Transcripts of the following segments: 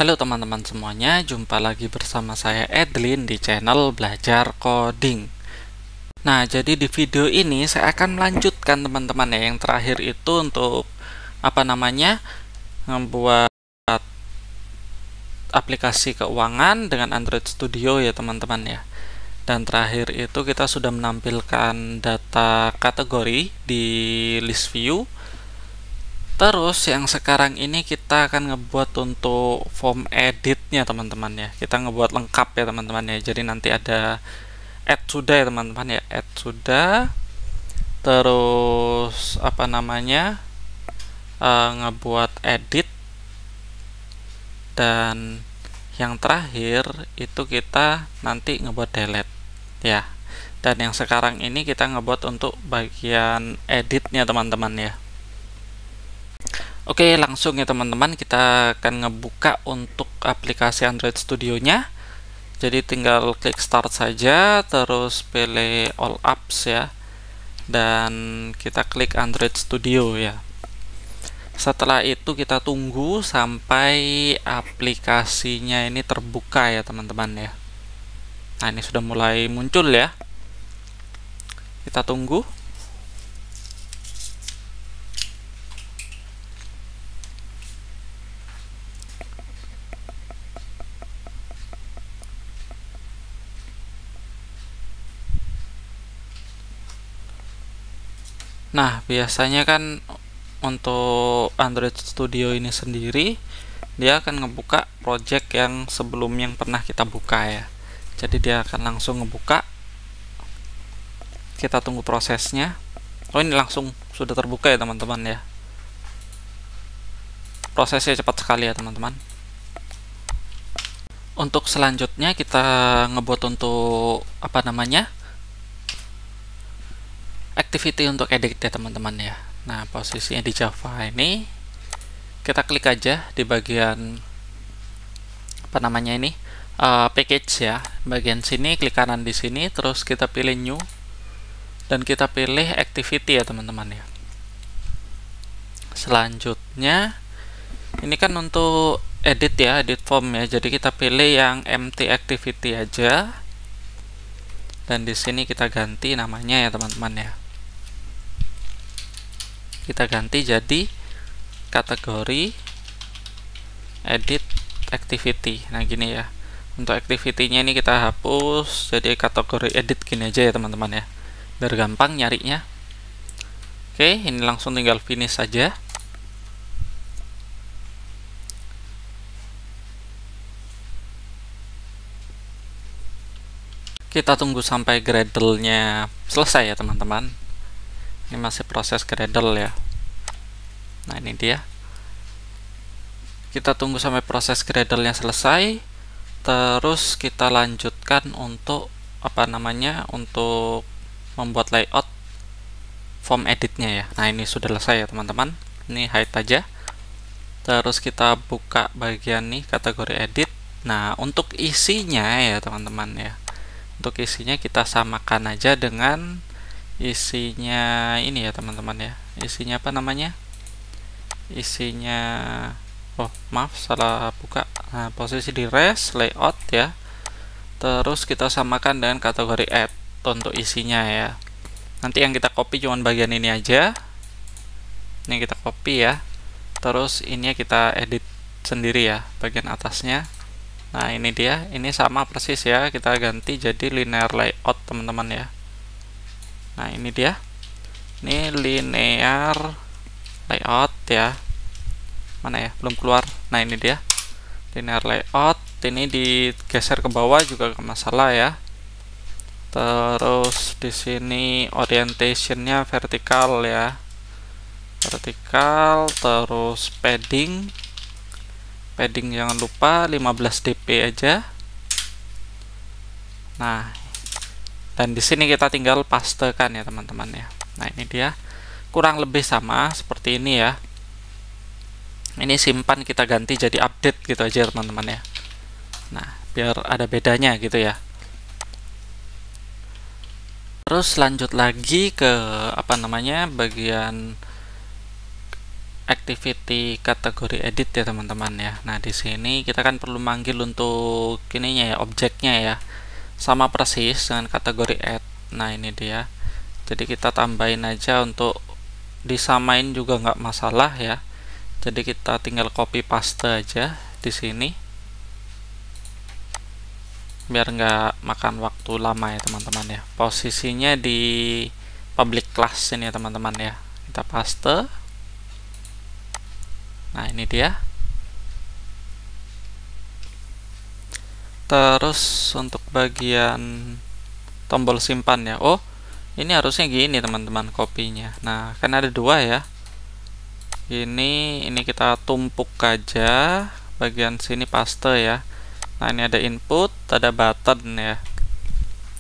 Halo teman-teman semuanya, jumpa lagi bersama saya Edlin di channel Belajar Coding. Nah, jadi di video ini saya akan melanjutkan teman-teman ya, yang terakhir itu untuk membuat aplikasi keuangan dengan Android Studio ya teman-teman ya. Dan terakhir itu kita sudah menampilkan data kategori di list view. Terus yang sekarang ini kita akan ngebuat untuk form editnya teman-teman ya. Kita ngebuat lengkap ya teman-teman ya. Jadi nanti ada add sudah ya teman-teman ya. Add sudah. Terus ngebuat edit. Dan yang terakhir itu kita nanti ngebuat delete ya. Dan yang sekarang ini kita ngebuat untuk bagian editnya teman-teman ya. Oke, langsung ya teman-teman, kita akan ngebuka untuk aplikasi Android Studio-nya. Jadi tinggal klik start saja, terus pilih all apps ya, dan kita klik Android Studio ya. Setelah itu kita tunggu sampai aplikasinya ini terbuka ya teman-teman ya. Nah, ini sudah mulai muncul ya. Kita tunggu. Nah, biasanya kan untuk Android Studio ini sendiri dia akan ngebuka project yang sebelumnya yang pernah kita buka ya. Jadi dia akan langsung ngebuka. Kita tunggu prosesnya. Oh, ini langsung sudah terbuka ya teman-teman ya. Prosesnya cepat sekali ya teman-teman. Untuk selanjutnya kita ngebuat untuk activity untuk edit ya teman-teman ya. Nah, posisinya di Java ini kita klik aja di bagian package ya. Bagian sini klik kanan di sini, terus kita pilih new dan kita pilih activity ya teman-teman ya. Selanjutnya ini kan untuk edit ya, edit form ya. Jadi kita pilih yang empty activity aja. Dan di sini kita ganti namanya ya teman-teman ya. Kita ganti jadi kategori edit activity. Nah, gini ya. Untuk activity-nya ini kita hapus jadi kategori edit gini aja ya teman-teman ya. Biar gampang nyarinya. Oke, ini langsung tinggal finish saja. Kita tunggu sampai Gradle-nya selesai ya teman-teman. Ini masih proses Gradle ya. Nah, ini dia. Kita tunggu sampai proses Gradle-nya selesai. Terus kita lanjutkan untuk untuk membuat layout form editnya ya. Nah, ini sudah selesai ya teman-teman. Ini hide aja. Terus kita buka bagian nih kategori edit. Nah, untuk isinya ya teman-teman ya. Untuk isinya kita samakan aja dengan isinya ini ya teman-teman ya. Isinya isinya, oh maaf salah buka. Nah, posisi di res layout ya. Terus kita samakan dengan kategori add untuk isinya ya. Nanti yang kita copy cuman bagian ini aja. Ini kita copy ya. Terus ini kita edit sendiri ya bagian atasnya. Nah, ini dia. Ini sama persis ya. Kita ganti jadi linear layout teman-teman ya. Nah, ini dia. Ini linear layout ya. Mana ya? Belum keluar. Nah, ini dia. Linear layout. Ini digeser ke bawah juga gak masalah ya. Terus di sini orientationnya vertikal ya. Vertikal, terus padding. Padding jangan lupa 15 dp aja. Nah, dan di sini kita tinggal pastekan ya teman-teman ya. Nah, ini dia. Kurang lebih sama seperti ini ya. Ini simpan, kita ganti jadi update gitu aja teman-teman ya. Nah, biar ada bedanya gitu ya. Terus lanjut lagi ke bagian activity kategori edit ya teman-teman ya. Nah, di sini kita kan perlu manggil untuk ininya ya, objeknya ya. Sama persis dengan kategori add. Nah, ini dia. Jadi kita tambahin aja, untuk disamain juga nggak masalah ya. Jadi kita tinggal copy paste aja di sini, biar nggak makan waktu lama ya teman-teman ya. Posisinya di public class ini ya teman-teman ya. Kita paste. Nah, ini dia. Terus untuk bagian tombol simpan ya. Oh, ini harusnya gini teman-teman kopinya. Nah, kan ada dua ya. Ini kita tumpuk aja bagian sini, paste ya. Nah, ini ada input, ada button ya.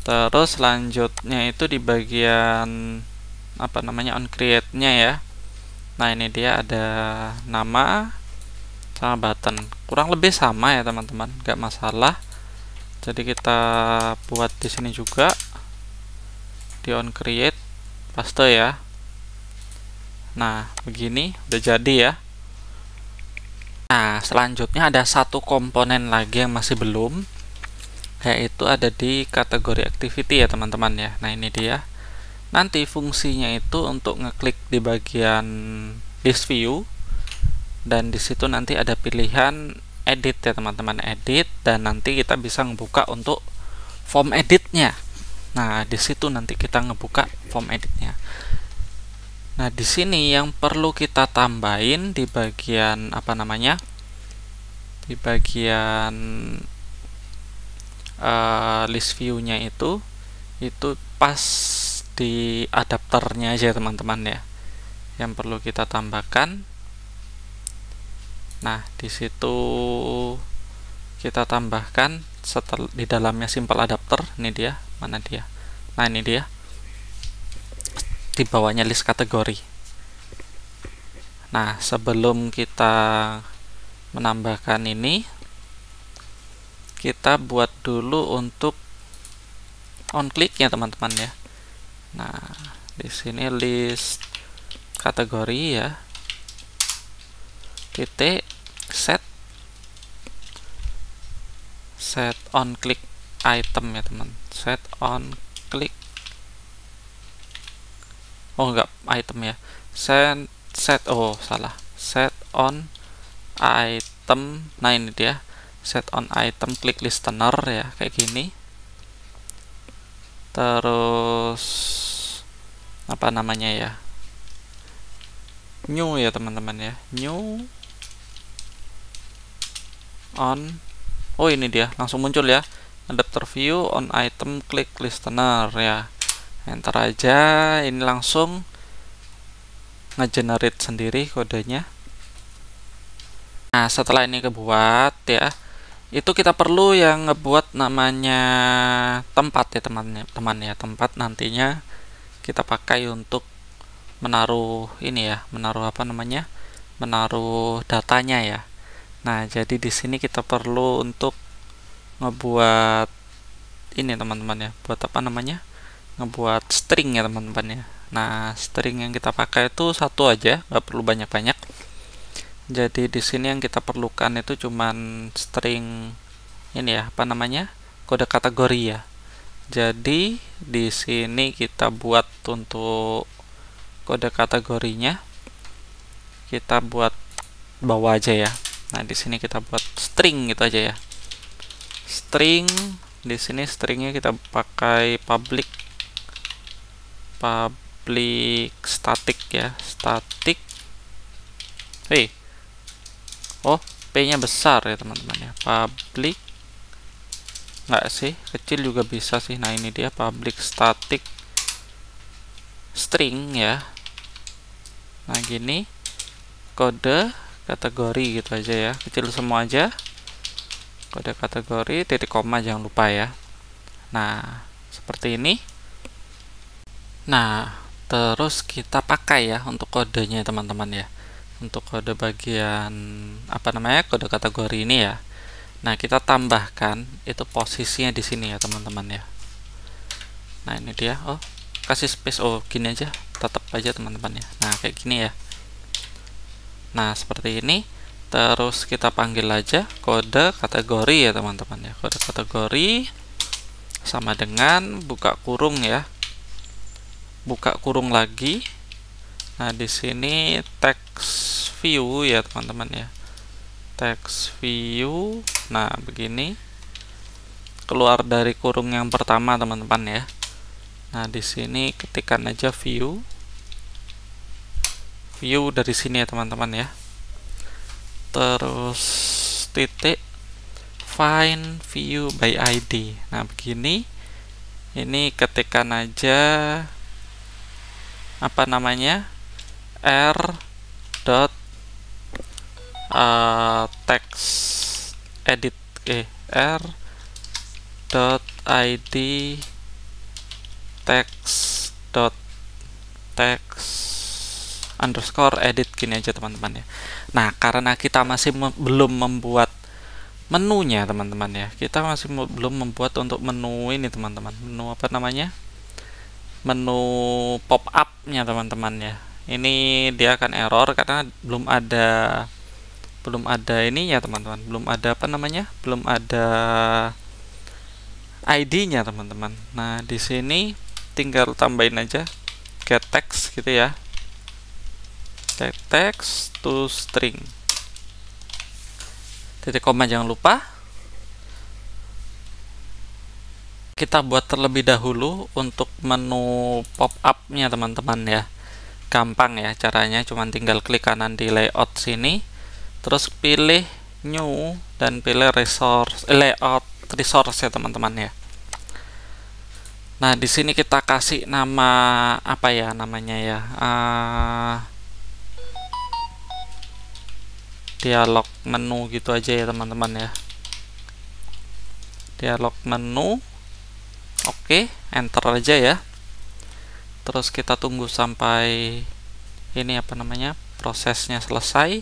Terus selanjutnya itu di bagian apa namanya, on create-nya ya. Nah, ini dia ada nama sama button. Kurang lebih sama ya teman-teman, nggak masalah. Jadi kita buat di sini juga di on create, paste ya. Nah, begini udah jadi ya. Nah, selanjutnya ada satu komponen lagi yang masih belum, yaitu ada di kategori activity ya teman-teman ya. Nah, ini dia. Nanti fungsinya itu untuk ngeklik di bagian list view, dan di situ nanti ada pilihan edit ya teman-teman, edit, dan nanti kita bisa ngebuka untuk form editnya. Nah, di situ nanti kita ngebuka form editnya. Nah, di sini yang perlu kita tambahin di bagian apa namanya, di bagian list view-nya itu pas di adapternya aja teman-teman ya, yang perlu kita tambahkan. Nah, di situ kita tambahkan setelah di dalamnya simple adapter. Ini dia, mana dia? Nah, ini dia. Di bawahnya list kategori. Nah, sebelum kita menambahkan ini, kita buat dulu untuk on click ya teman-teman ya. Nah, di sini list kategori ya. Titik set on click item ya teman. Set on click. Oh, enggak item ya. Set on item. Nah, ini dia. Set on item click listener ya, kayak gini. Terus apa namanya ya? New ya teman-teman ya. New on. Oh, ini dia, langsung muncul ya. Adapter view on item click listener ya. Enter aja, ini langsung ngegenerate sendiri kodenya. Nah, setelah ini kebuat ya, itu kita perlu yang ngebuat namanya tempat ya teman-teman ya. Tempat nantinya kita pakai untuk menaruh ini ya, menaruh apa namanya, menaruh datanya ya. Nah, jadi di sini kita perlu untuk ngebuat ini teman-teman ya, buat apa namanya, ngebuat string ya teman-teman ya. Nah, string yang kita pakai itu satu aja, nggak perlu banyak-banyak. Jadi di sini yang kita perlukan itu cuman string ini ya, apa namanya, kode kategori ya. Jadi di sini kita buat untuk kode kategorinya, kita buat bawah aja ya. Nah, di sini kita buat string gitu aja ya. String, di sini stringnya kita pakai public static ya, static. Oh, P-nya besar ya teman-teman ya. Public, nggak sih, kecil juga bisa sih. Nah, ini dia public static string ya. Nah, gini, kode kategori gitu aja ya, kecil semua aja. Kode kategori titik koma jangan lupa ya. Nah, seperti ini. Nah, terus kita pakai ya untuk kodenya teman-teman ya. Untuk kode bagian apa namanya, kode kategori ini ya. Nah, kita tambahkan itu posisinya di sini ya teman-teman ya. Nah, ini dia. Oh, kasih space. Oh, gini aja, tetap aja teman-teman ya. Nah, kayak gini ya. Nah, seperti ini. Terus kita panggil aja kode kategori ya teman-teman ya. Kode kategori sama dengan buka kurung ya. Buka kurung lagi. Nah, di sini text view ya teman-teman ya. Text view. Nah, begini. Keluar dari kurung yang pertama teman-teman ya. Nah, di sini ketikkan aja view. View dari sini ya teman-teman ya. Terus titik find view by ID. Nah, begini. Ini ketikkan aja apa namanya? R dot text edit R dot ID text dot text underscore edit, gini aja teman-teman ya. Nah, karena kita masih belum membuat menunya teman-teman ya, kita masih belum membuat untuk menu ini teman-teman, menu apa namanya, menu pop up nya teman-teman ya. Ini dia akan error karena belum ada ini ya teman-teman, belum ada apa namanya, belum ada ID-nya teman-teman. Nah, di sini tinggal tambahin aja get text gitu ya, get text to string, titik koma jangan lupa. Kita buat terlebih dahulu untuk menu pop up nya teman-teman ya. Gampang ya caranya, cuman tinggal klik kanan di layout sini, terus pilih new dan pilih resource, layout resource ya teman-teman ya. Nah, di sini kita kasih nama apa ya namanya ya, dialog menu gitu aja ya teman-teman ya, dialog menu. Oke, enter aja ya. Terus kita tunggu sampai ini apa namanya, prosesnya selesai.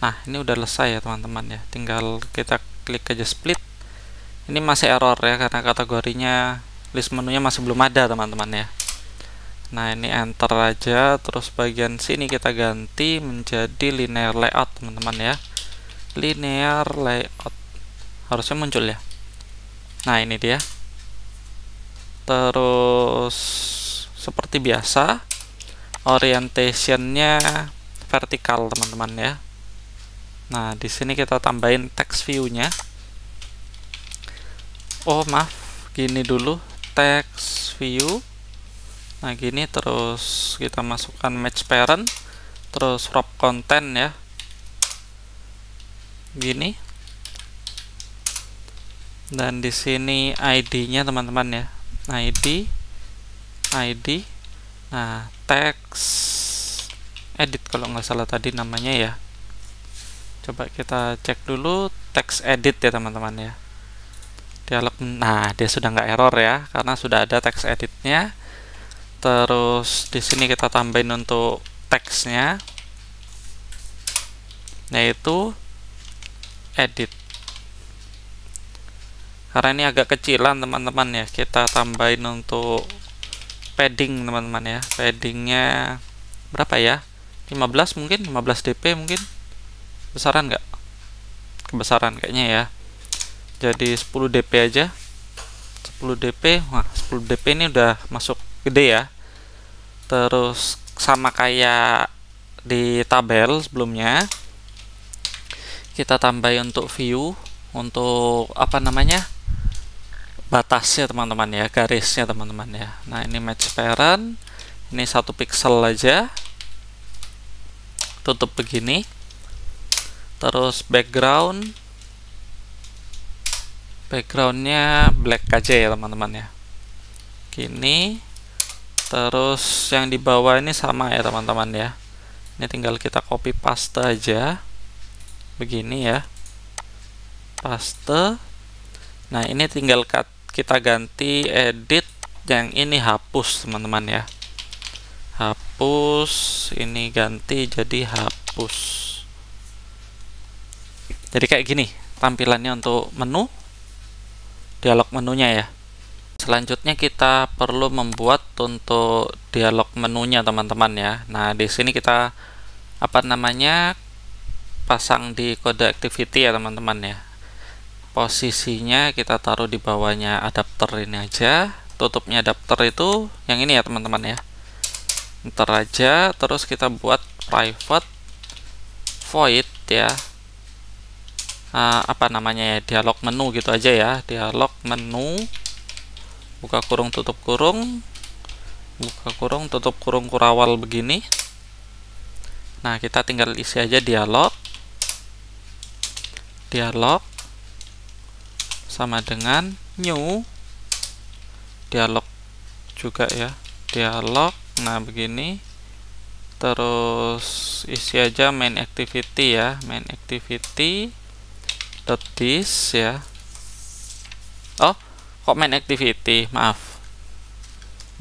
Nah, ini udah selesai ya teman-teman ya, tinggal kita klik aja split. Ini masih error ya karena kategorinya, list menunya masih belum ada teman-teman ya. Nah, ini enter aja, terus bagian sini kita ganti menjadi linear layout teman-teman ya. Linear layout harusnya muncul ya. Nah, ini dia. Terus seperti biasa orientationnya vertikal teman-teman ya. Nah, di sini kita tambahin text view-nya. Oh, maaf, gini dulu, text view. Nah, gini, terus kita masukkan match parent, terus wrap content ya. Gini. Dan di sini ID-nya teman-teman ya. ID. Nah, text edit kalau nggak salah tadi namanya ya. Coba kita cek dulu text edit ya teman-teman ya. Dialog, nah dia sudah nggak error ya karena sudah ada text editnya. Terus di sini kita tambahin untuk teksnya, yaitu edit. Karena ini agak kecilan teman-teman ya, kita tambahin untuk padding teman-teman ya. Paddingnya berapa ya? 15 mungkin, 15 dp mungkin. Besaran nggak? Kebesaran kayaknya ya. Jadi 10 dp aja. 10 dp. Wah, 10 dp ini udah masuk gede ya. Terus sama kayak di tabel sebelumnya, kita tambahin untuk view, untuk apa namanya, batasnya teman-teman ya, garisnya teman-teman ya. Nah, ini match parent, ini 1 pixel aja, tutup begini. Terus backgroundnya black aja ya teman-teman ya, gini. Terus yang di bawah ini sama ya teman-teman ya, ini tinggal kita copy paste aja begini ya, paste. Nah, ini tinggal kita ganti edit, yang ini hapus teman-teman ya, hapus, ini ganti jadi hapus. Jadi kayak gini tampilannya untuk menu, dialog menunya ya. Selanjutnya kita perlu membuat untuk dialog menunya teman-teman ya. Nah, di sini kita pasang di kode activity ya teman-teman ya. Posisinya kita taruh di bawahnya adapter ini aja. Tutupnya adapter itu yang ini ya teman-teman ya. Enter aja, terus kita buat private void ya. Dialog menu gitu aja ya. Dialog menu, buka kurung tutup kurung, buka kurung tutup kurung kurawal begini. Nah, kita tinggal isi aja dialog sama dengan new dialog juga ya, dialog. Nah, begini, terus isi aja main activity ya, main activity .this ya. Oh, kok main activity, maaf,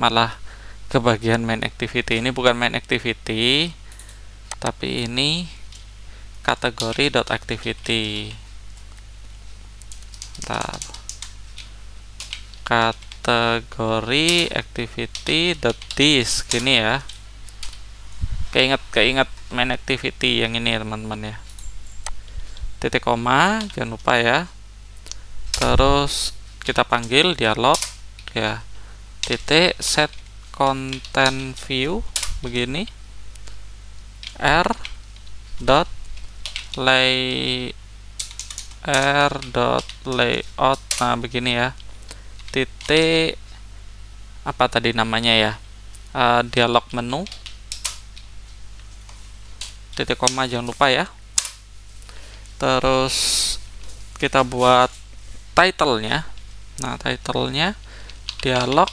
malah ke bagian main activity. Ini bukan main activity, tapi ini kategori .activity. Bentar, kategori activity .this gini ya. Keinget main activity yang ini teman-teman ya. Titik koma, jangan lupa ya. Terus kita panggil dialog ya, titik set content view begini, r dot layout. Nah, begini ya, titik apa tadi namanya ya, dialog menu, titik koma, jangan lupa ya. Terus kita buat title-nya. Nah, title-nya dialog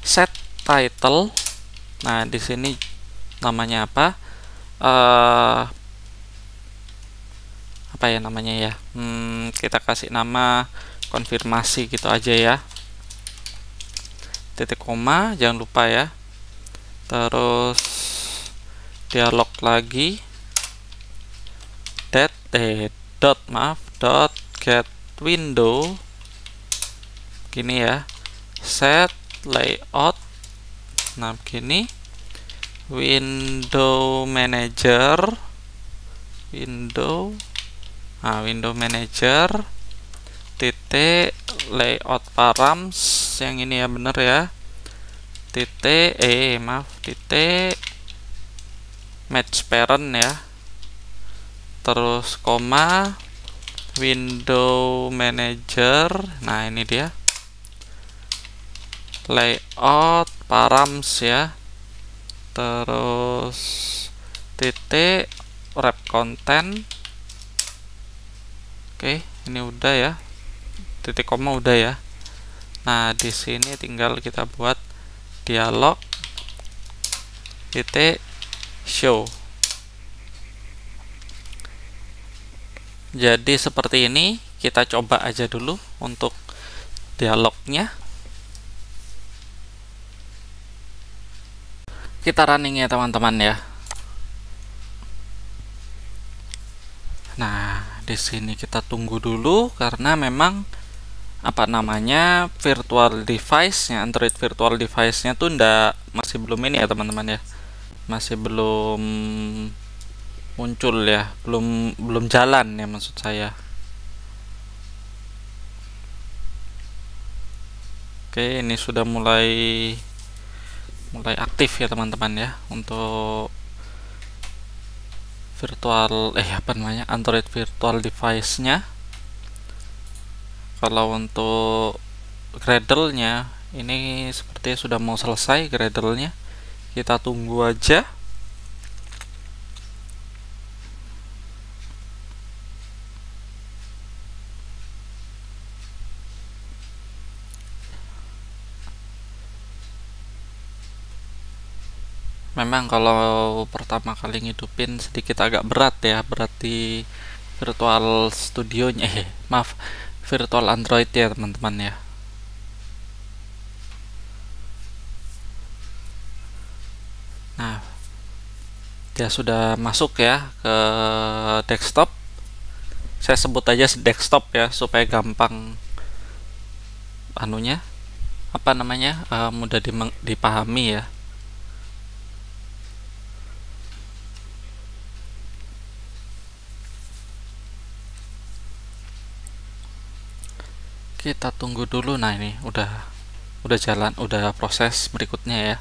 set title. Nah, di sini namanya apa? Apa ya namanya ya? Kita kasih nama konfirmasi gitu aja ya. Titik koma, jangan lupa ya. Terus dialog lagi. dot get window gini ya, set layout. Nah, begini, window manager titik layout params yang ini ya, bener ya, titik titik match parent ya, terus koma window manager. Nah, ini dia layout params ya, terus titik wrap content. Oke, ini udah ya, titik koma udah ya. Nah, di sini tinggal kita buat dialog titik show. Jadi seperti ini, kita coba aja dulu untuk dialognya. Kita running ya teman-teman ya. Nah, di sini kita tunggu dulu karena memang virtual device-nya, Android virtual device-nya tuh masih belum ini ya teman-teman ya. Masih belum muncul ya, belum jalan ya maksud saya. Oke, ini sudah mulai aktif ya teman-teman ya untuk Android virtual device-nya. Kalau untuk Gradle-nya ini sepertinya sudah mau selesai Gradle-nya. Kita tunggu aja. Memang kalau pertama kali ngidupin sedikit agak berat ya, berat di virtual studionya, virtual Android ya teman-teman ya. Nah, dia sudah masuk ya ke desktop. Saya sebut aja desktop ya supaya gampang anunya apa namanya mudah dipahami ya. Kita tunggu dulu. Nah, ini udah jalan, udah proses berikutnya ya.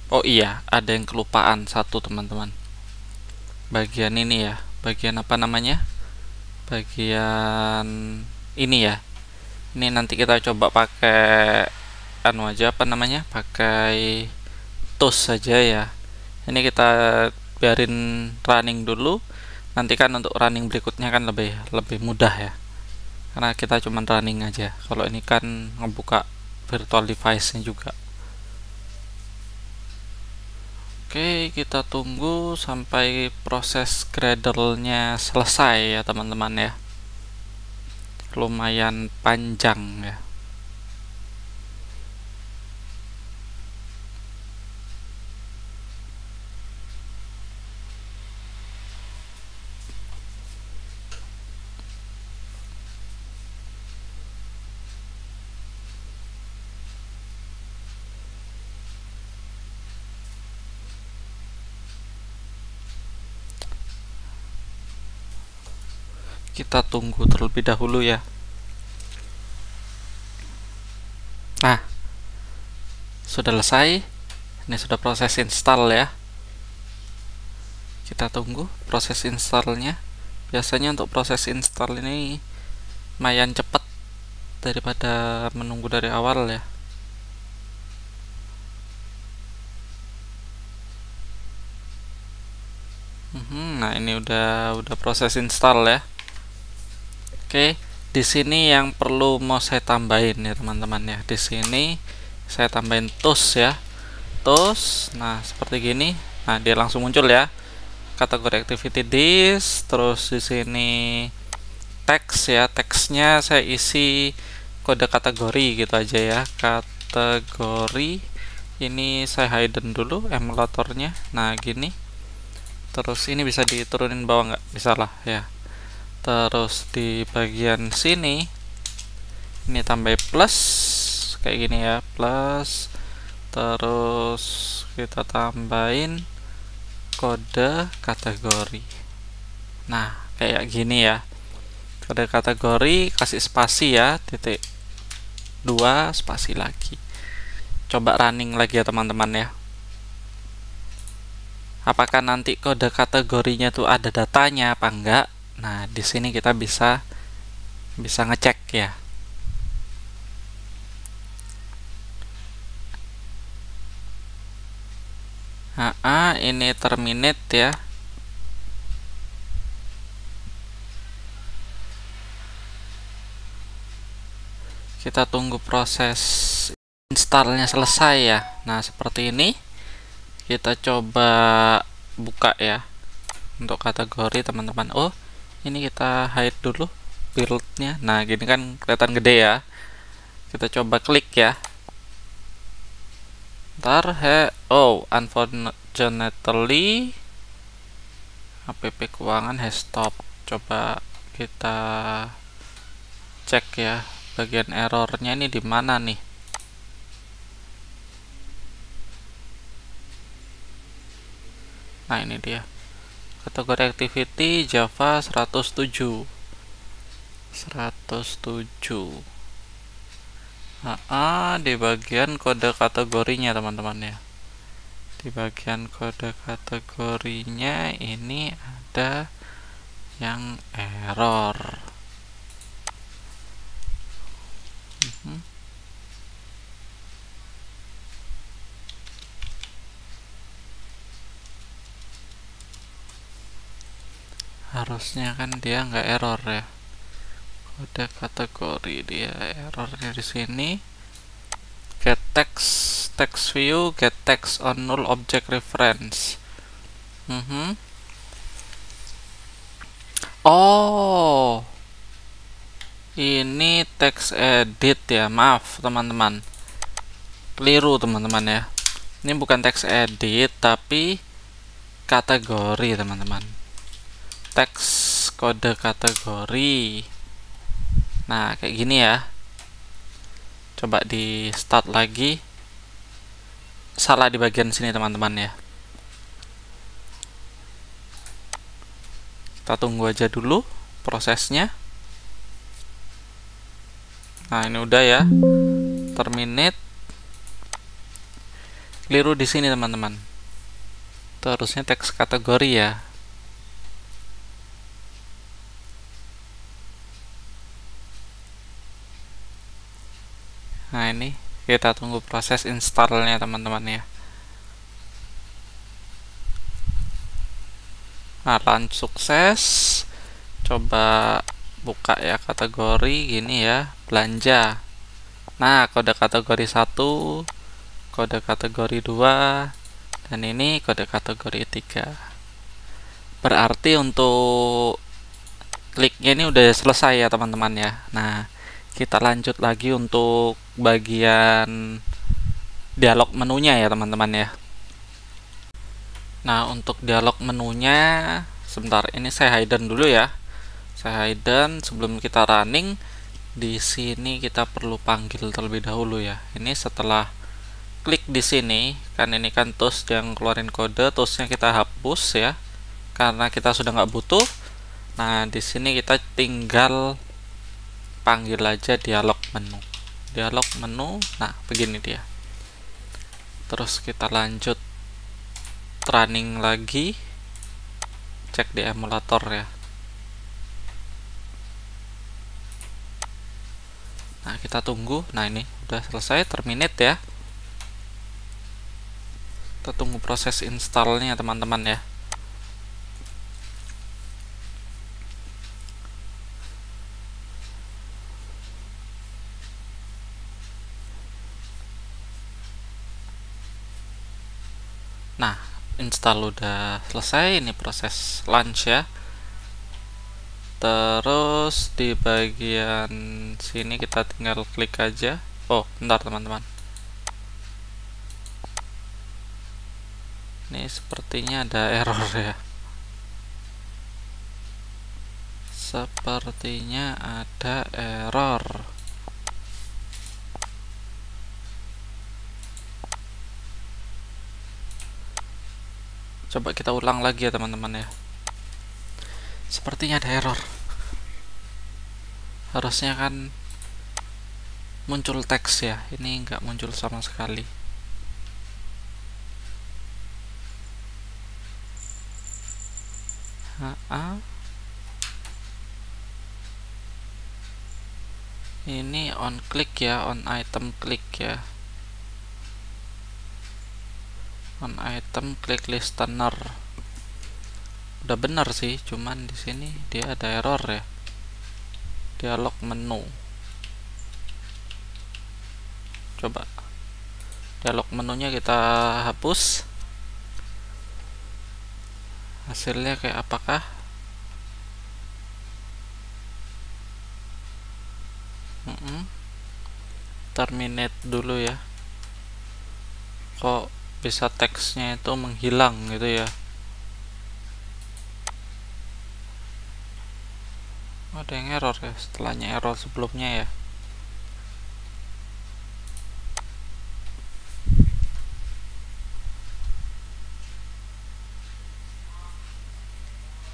Oh iya, ada yang kelupaan satu teman-teman. Bagian ini ya, bagian apa namanya? Bagian ini ya. Ini nanti kita coba pakai anu aja apa namanya? Pakai tools saja ya. Ini kita biarin running dulu. Nanti kan untuk running berikutnya kan lebih mudah ya. Karena kita cuma running aja. Kalau ini kan ngebuka virtual device-nya juga. Oke, kita tunggu sampai proses Gradle-nya selesai ya teman-teman ya. Lumayan panjang ya. Kita tunggu terlebih dahulu ya. Nah, sudah selesai. Ini sudah proses install ya. Kita tunggu proses installnya. Biasanya untuk proses install ini lumayan cepat daripada menunggu dari awal ya. Nah, ini udah proses install ya. Oke, di sini yang perlu mau saya tambahin ya teman-teman ya. Di sini saya tambahin tools ya. Tools. Nah, seperti gini. Nah, dia langsung muncul ya. Kategori activity this, terus di sini teks ya. Teksnya saya isi kode kategori gitu aja ya. Kategori ini saya hidden dulu emulatornya. Nah, gini. Terus ini bisa diturunin bawah nggak? Bisa lah ya. Terus di bagian sini ini tambah plus kayak gini ya, plus. Terus kita tambahin kode kategori. Nah, kayak gini ya. Kode kategori kasih spasi ya, titik 2 spasi lagi. Coba running lagi ya teman-teman ya. Apakah nanti kode kategorinya tuh ada datanya apa enggak? Nah, di sini kita bisa ngecek ya. Ini terminate ya. Kita tunggu proses installnya selesai ya. Nah, seperti ini. Kita coba buka ya untuk kategori teman-teman. Oh, ini kita hide dulu build-nya. Nah, gini kan kelihatan gede ya. Kita coba klik ya. Ntar unfortunately app keuangan has stop. Coba kita cek ya bagian errornya ini di mana nih. Nah, ini dia. Kategori activity Java 107. Di bagian kode kategorinya teman-teman ya. Di bagian kode kategorinya ini ada yang error. Harusnya kan dia nggak error ya. Kode kategori dia errornya di sini. Get text view, get text on null object reference. Oh, ini text edit ya. Maaf teman-teman, keliru teman-teman ya. Ini bukan text edit tapi kategori teman-teman. Text kode kategori. Nah, kayak gini ya. Coba di start lagi. Salah di bagian sini teman-teman ya. Kita tunggu aja dulu prosesnya. Nah, ini udah ya. Terminate. Keliru di sini teman-teman. Terusnya teks kategori ya. Nah, ini kita tunggu proses installnya teman-teman ya. Nah, launch sukses. Coba buka ya kategori gini ya, belanja. Nah, kode kategori 1, kode kategori 2, dan ini kode kategori 3. Berarti untuk kliknya ini udah selesai ya teman-teman ya. Nah, kita lanjut lagi untuk bagian dialog menunya ya teman-teman ya. Nah, untuk dialog menunya, sebentar, ini saya hidden dulu ya. Saya hidden sebelum kita running. Di sini kita perlu panggil terlebih dahulu ya. Ini setelah klik di sini, kan ini kan tools yang keluarin kode, toolsnya kita hapus ya, karena kita sudah nggak butuh. Nah, di sini kita tinggal panggil aja dialog menu. Dialog menu, nah begini dia. Terus kita lanjut running lagi, cek di emulator ya. Nah, kita tunggu. Nah, ini udah selesai, terminate ya. Kita tunggu proses installnya teman-teman ya. Nah, install udah selesai, ini proses launch ya. Terus di bagian sini kita tinggal klik aja. Oh, bentar teman-teman. Ini sepertinya ada error ya. Sepertinya ada error. Coba kita ulang lagi ya teman-teman ya. Sepertinya ada error. Harusnya kan muncul teks ya. Ini nggak muncul sama sekali. Ini on click ya, on item click ya. On item klik listener. Udah bener sih, cuman di sini dia ada error ya. Dialog menu. Coba dialog menunya kita hapus. Hasilnya kayak apakah? Terminate dulu ya. Kok bisa teksnya itu menghilang gitu ya. Ada yang error ya, setelahnya error sebelumnya ya.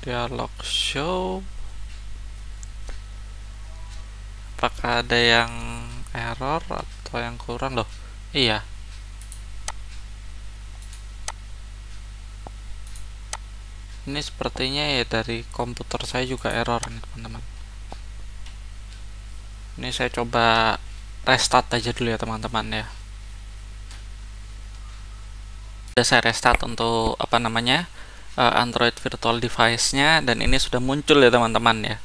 Dialog show. Apakah ada yang error atau yang kurang loh? Iya. Ini sepertinya ya dari komputer saya juga error nih teman-teman. Ini saya coba restart aja dulu ya teman-teman ya. Sudah saya restart untuk apa namanya Android Virtual Device-nya, dan ini sudah muncul ya teman-teman ya.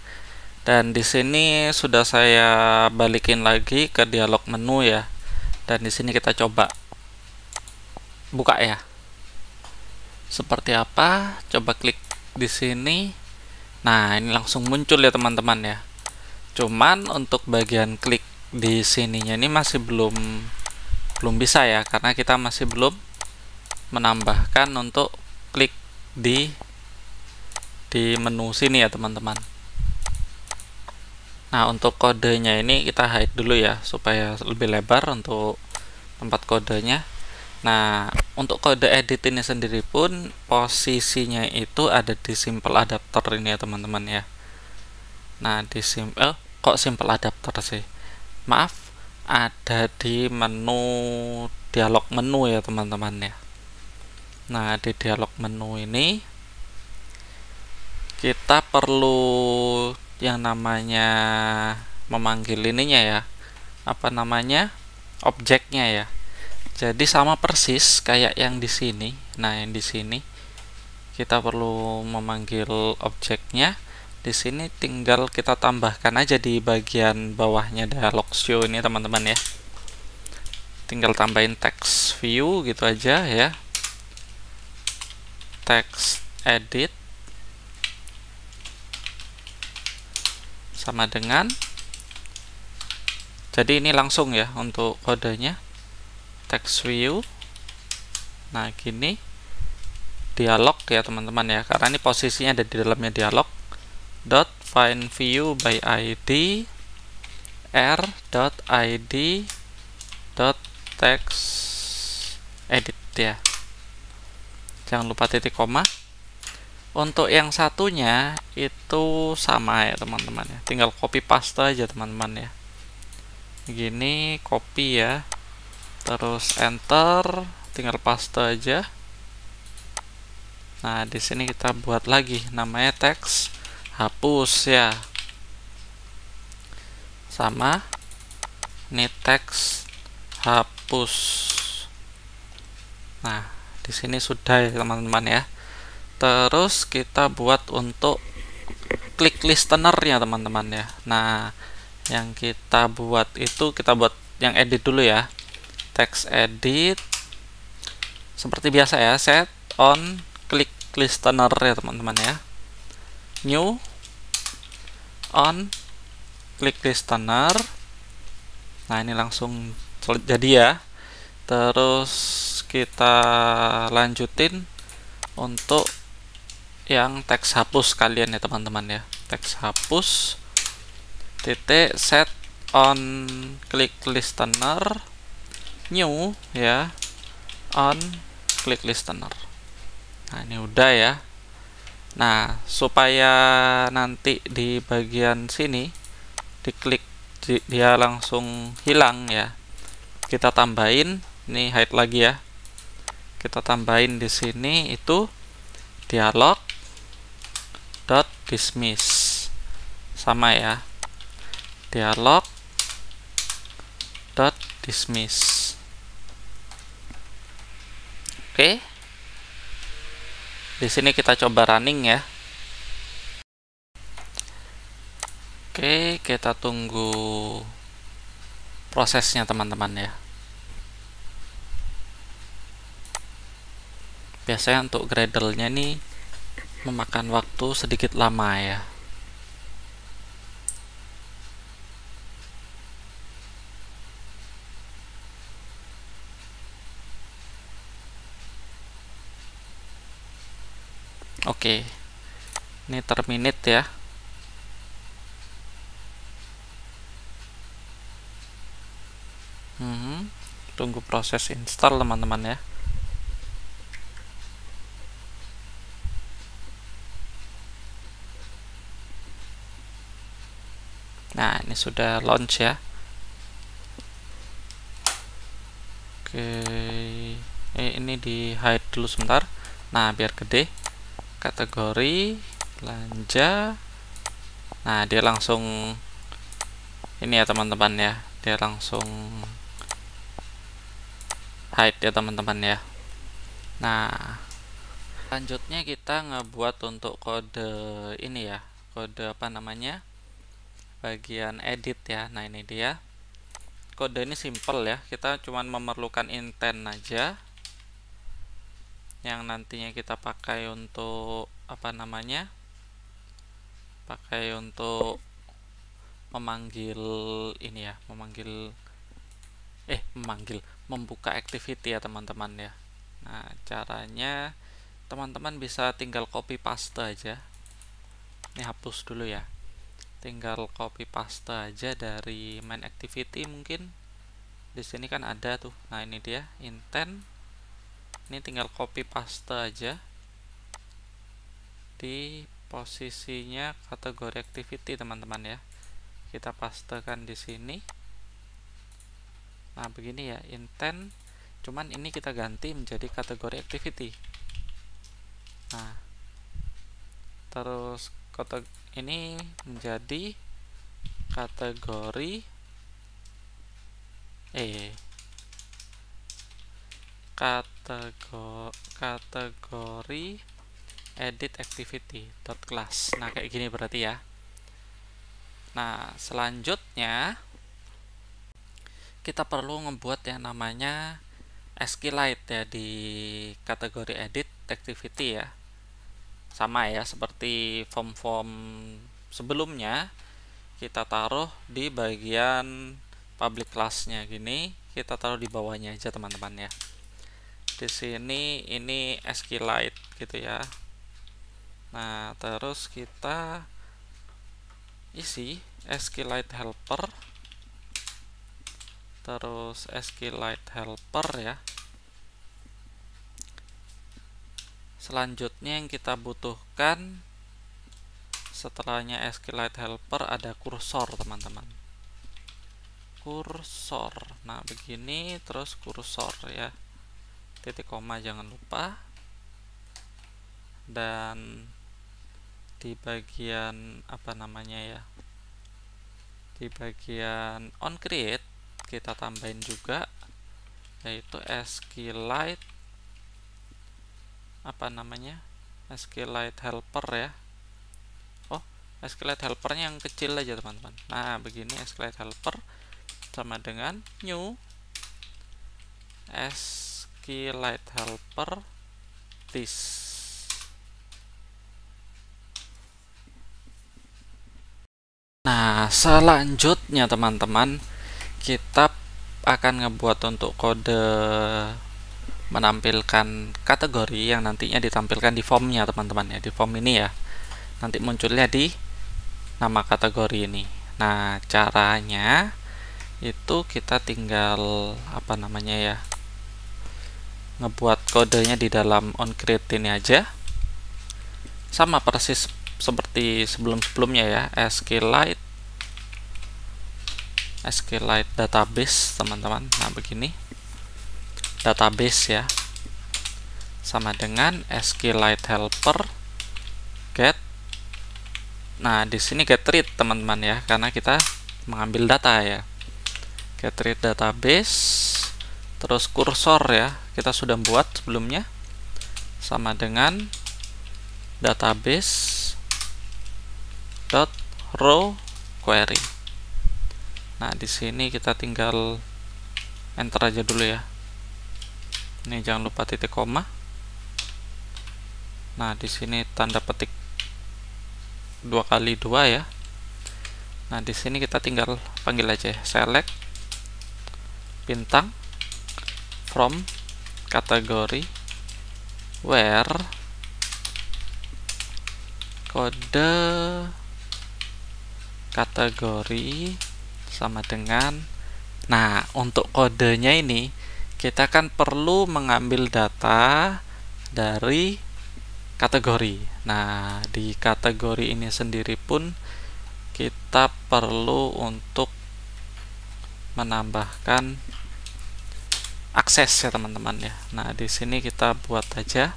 Dan di sini sudah saya balikin lagi ke dialog menu ya. Dan di sini kita coba buka ya. Seperti apa? Coba klik di sini. Nah, ini langsung muncul ya teman-teman ya. Cuman untuk bagian klik di sininya ini masih belum bisa ya, karena kita masih belum menambahkan untuk klik di di menu sini ya teman-teman. Nah, untuk kodenya ini kita hide dulu ya supaya lebih lebar untuk tempat kodenya. Nah, untuk kode edit ini sendiri pun posisinya itu ada di simple adapter ini ya teman-teman ya. Nah, di kok simple adapter sih? Maaf, ada di menu dialog menu ya teman-teman ya. Nah, di dialog menu ini kita perlu yang namanya memanggil ininya ya, apa namanya, objeknya ya. Jadi sama persis kayak yang di sini. Nah, yang di sini kita perlu memanggil objeknya. Di sini tinggal kita tambahkan aja di bagian bawahnya dialog show ini teman-teman ya. Tinggal tambahin text view gitu aja ya. Text edit sama dengan, jadi ini langsung ya untuk kodenya, text view. Nah, gini dialog ya teman-teman ya, karena ini posisinya ada di dalamnya dialog. Dot find view by id r dot id dot text edit ya, jangan lupa titik koma. Untuk yang satunya itu sama ya teman-teman ya, tinggal copy paste aja teman-teman ya. Gini copy ya, terus enter, tinggal paste aja. Nah, di sini kita buat lagi namanya teks hapus ya, sama ini teks hapus. Nah, di sini sudah ya teman-teman ya. Terus kita buat untuk klik listener-nya teman-teman ya. Nah, yang kita buat itu, kita buat yang edit dulu ya. Text edit seperti biasa ya, set on klik listener ya teman-teman ya. New on klik listener. Nah, ini langsung jadi ya. Terus kita lanjutin untuk yang teks hapus kalian ya teman-teman ya. Teks hapus titik set on klik listener, new ya, on klik listener. Nah, ini udah ya. Nah, supaya nanti di bagian sini diklik dia langsung hilang ya, kita tambahin ini hide lagi ya. Kita tambahin di sini itu dialog dot dismiss, sama ya, dialog dot dismiss. Oke, di sini kita coba running ya. Oke, kita tunggu prosesnya teman-teman ya. Biasanya untuk Gradle-nya nih memakan waktu sedikit lama ya. Oke, ini terminate ya. Tunggu proses install teman-teman ya. Nah, ini sudah launch ya. Oke, ini di hide dulu sebentar. Nah, biar gede. Kategori belanja. Nah, dia langsung ini ya teman-teman ya. Dia langsung hide ya teman-teman ya. Nah, selanjutnya kita ngebuat untuk kode ini ya. Kode apa namanya? Bagian edit ya. Nah, ini dia. Kode ini simple ya, kita cuma memerlukan intent aja yang nantinya kita pakai untuk apa namanya, pakai untuk memanggil ini ya, membuka activity ya teman-teman ya. Nah, caranya teman-teman bisa tinggal copy paste aja Ini hapus dulu ya. Tinggal copy paste aja dari main activity mungkin. Di sini kan ada tuh. Nah, ini dia intent. Ini tinggal copy paste aja di posisinya kategori activity, teman-teman ya. Kita pastekan di sini. Nah, begini ya, intent. Cuman ini kita ganti menjadi kategori activity. Nah, terus ini menjadi kategori kategori edit activity .class. Nah, kayak gini berarti ya. Nah, selanjutnya kita perlu ngebuat yang namanya SQLite ya di kategori edit activity ya. Sama ya, seperti form-form sebelumnya, kita taruh di bagian public class-nya gini, kita taruh di bawahnya aja teman-teman ya. Di sini ini SQLite gitu ya. Nah, terus kita isi SQLite helper, terus SQLite helper ya. Selanjutnya yang kita butuhkan setelahnya SQLite helper ada kursor, teman-teman. Kursor. Nah, begini terus kursor ya. Titik koma jangan lupa. Dan di bagian apa namanya ya? Di bagian on create kita tambahin juga yaitu SQLite apa namanya, SQLite helper ya. Oh, SQLite helpernya yang kecil aja teman-teman. Nah, begini SQLite helper sama dengan new SQLite helper this. Nah, selanjutnya teman-teman, kita akan ngebuat untuk kode menampilkan kategori yang nantinya ditampilkan di formnya teman-teman ya, di form ini ya, nanti munculnya di nama kategori ini. Nah, caranya itu kita tinggal apa namanya ya, ngebuat kodenya di dalam onCreate ini aja, sama persis seperti sebelum-sebelumnya ya, SQLite database teman-teman. Nah, begini database ya, sama dengan SQLite helper get. Nah, di sini get read teman-teman ya, karena kita mengambil data ya. Get read database, terus kursor ya, kita sudah buat sebelumnya, sama dengan database dot row query. Nah, di sini kita tinggal enter aja dulu ya. Ini jangan lupa titik koma. Nah, di sini tanda petik 2 kali 2 ya. Nah, di sini kita tinggal panggil aja select bintang from kategori where kode kategori sama dengan. Nah, untuk kodenya ini kita kan perlu mengambil data dari kategori. Nah, di kategori ini sendiri pun kita perlu untuk menambahkan akses ya teman-teman ya. Nah, di sini kita buat aja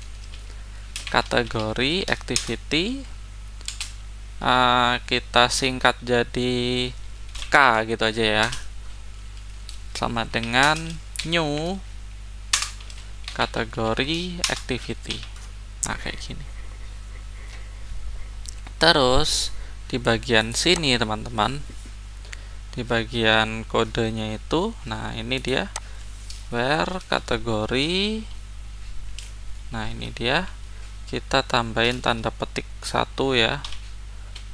kategori activity, kita singkat jadi K gitu aja ya, sama dengan new kategori activity. Nah, kayak gini. Terus di bagian sini teman-teman, di bagian kodenya itu, nah ini dia where kategori. Nah, ini dia, kita tambahin tanda petik 1 ya,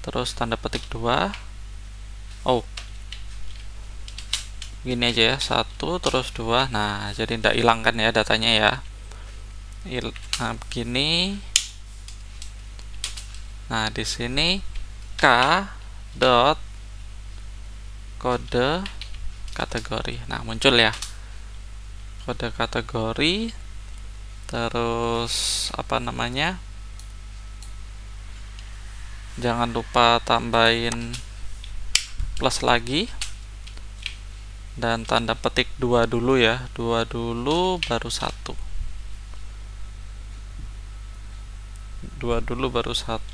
terus tanda petik 2. Oh, gini aja ya, 1 terus 2. Nah, jadi tidak hilang kan ya datanya ya. Nah, begini. Nah, di sini k dot kode kategori. Nah, muncul ya kode kategori, terus apa namanya, jangan lupa tambahin plus lagi dan tanda petik 2 dulu ya, 2 dulu baru 1, 2 dulu baru 1,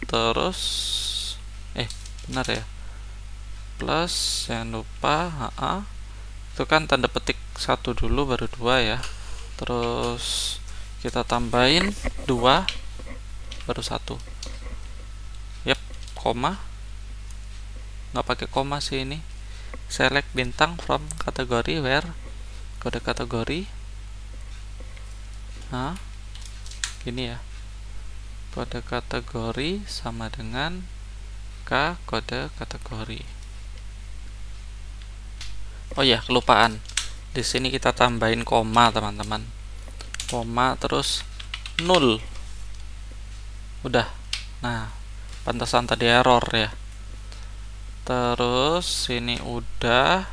terus benar ya, plus jangan lupa itu kan tanda petik 1 dulu baru 2 ya, terus kita tambahin 2 baru 1. Yap, koma, nggak pakai koma sih ini. Select bintang from kategori where kode kategori, gini ya, kode kategori sama dengan k kode kategori. Oh ya, kelupaan, di sini kita tambahin koma teman-teman, koma terus 0. Udah. Nah, pantesan tadi error ya. Terus ini udah,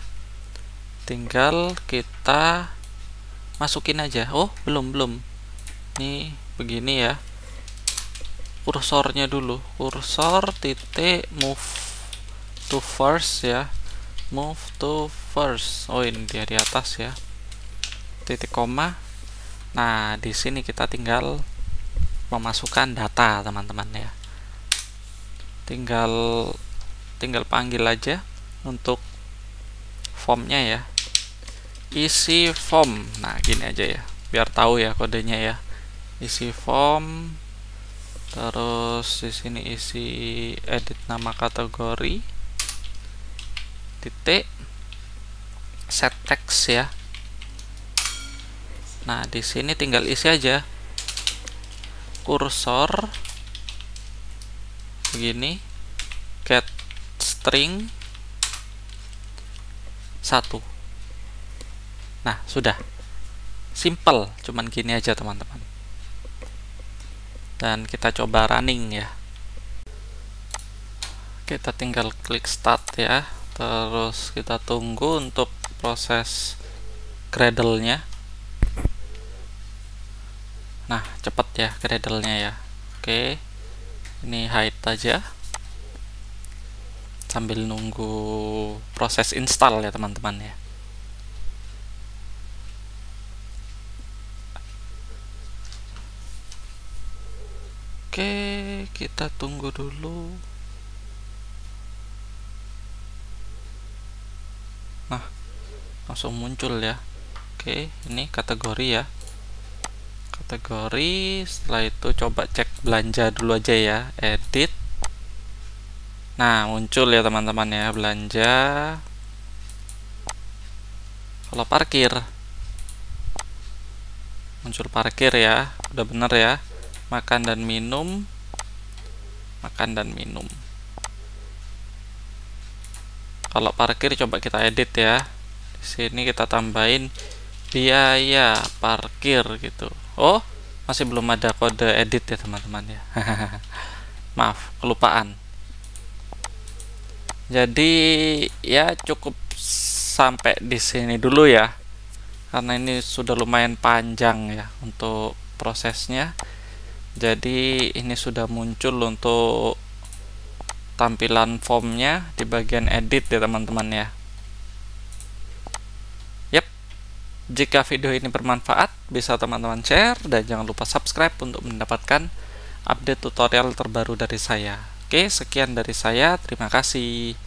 tinggal kita masukin aja. Oh, belum. Ini begini ya. Kursornya dulu. Kursor titik move to first ya. Move to first. Oh, ini dia di atas ya. Titik koma. Nah, di sini kita tinggal memasukkan data, teman-teman ya. Tinggal panggil aja untuk formnya ya, isi form. Nah, gini aja ya, biar tahu ya kodenya ya. Isi form, terus di sini isi edit nama kategori, titik set text ya. Nah, di sini tinggal isi aja kursor begini, get string 1. Nah, sudah simple, cuman gini aja teman-teman. Dan kita coba running ya. Kita tinggal klik start ya, terus kita tunggu untuk proses Gradle-nya. Nah, cepet ya Gradle-nya ya. Oke, ini hide aja sambil nunggu proses install ya teman-teman ya. Oke, kita tunggu dulu. Nah, langsung muncul ya. Oke, ini kategori ya. Kategori, setelah itu coba cek belanja dulu aja ya, edit. Nah, muncul ya teman-teman ya, belanja. Kalau parkir, muncul parkir ya, udah bener ya. Makan dan minum, makan dan minum. Kalau parkir coba kita edit ya. Di sini kita tambahin biaya parkir gitu. Oh, masih belum ada kode edit ya teman-teman ya. Maaf, kelupaan. Jadi ya cukup sampai di sini dulu ya, karena ini sudah lumayan panjang ya untuk prosesnya. Jadi ini sudah muncul untuk tampilan formnya di bagian edit ya teman-teman ya. Yap, jika video ini bermanfaat bisa teman-teman share dan jangan lupa subscribe untuk mendapatkan update tutorial terbaru dari saya. Oke, sekian dari saya, terima kasih.